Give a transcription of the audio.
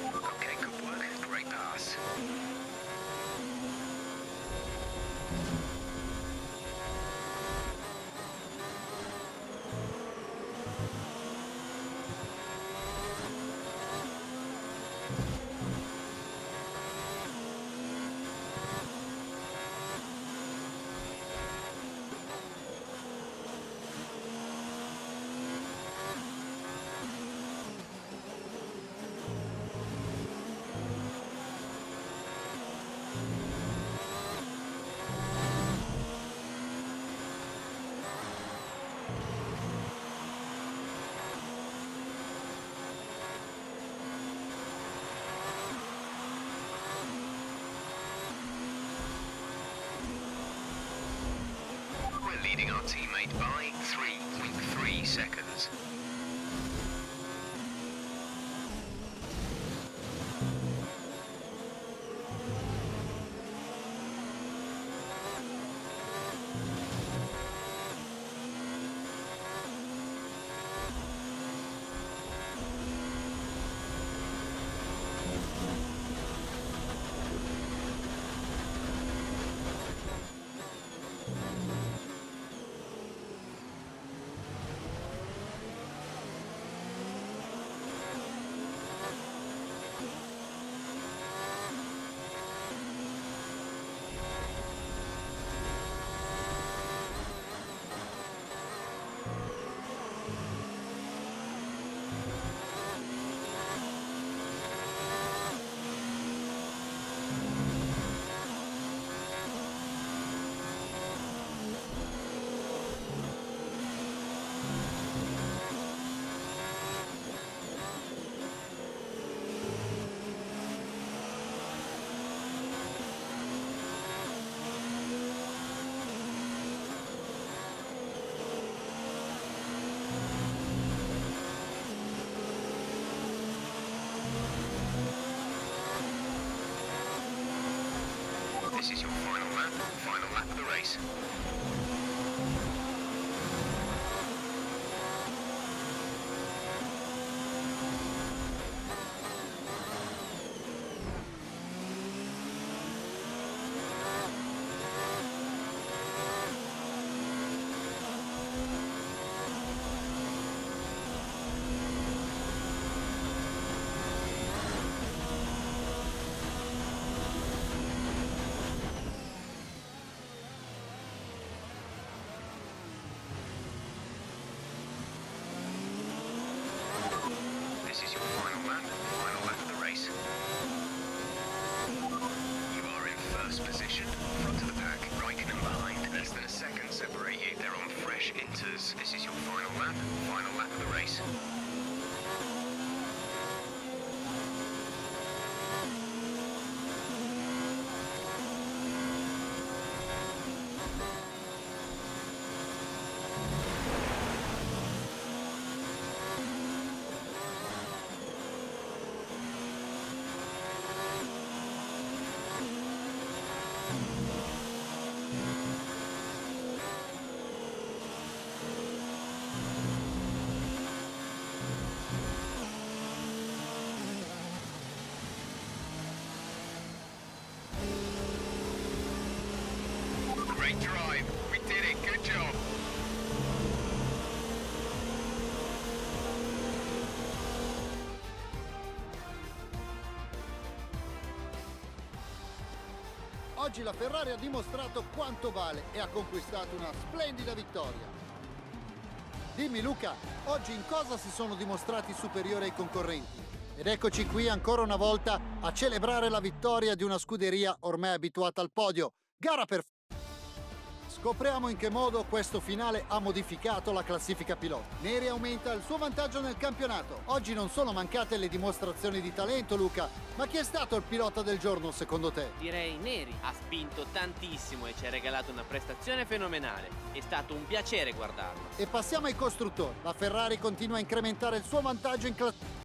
Okay, good work. Great pass. We're leading our teammate by 3.3 seconds. This is your final lap of the race. This is your final lap of the race. Great drive. We did it. Good job. Oggi la Ferrari ha dimostrato quanto vale e ha conquistato una splendida vittoria. Dimmi Luca, oggi in cosa si sono dimostrati superiori ai concorrenti? Ed eccoci qui ancora una volta a celebrare la vittoria di una scuderia ormai abituata al podio. Gara perfetta. Scopriamo in che modo questo finale ha modificato la classifica piloti. Neri aumenta il suo vantaggio nel campionato. Oggi non sono mancate le dimostrazioni di talento, Luca, ma chi è stato il pilota del giorno secondo te? Direi Neri. Ha spinto tantissimo e ci ha regalato una prestazione fenomenale. È stato un piacere guardarlo. E passiamo ai costruttori. La Ferrari continua a incrementare il suo vantaggio in classifica.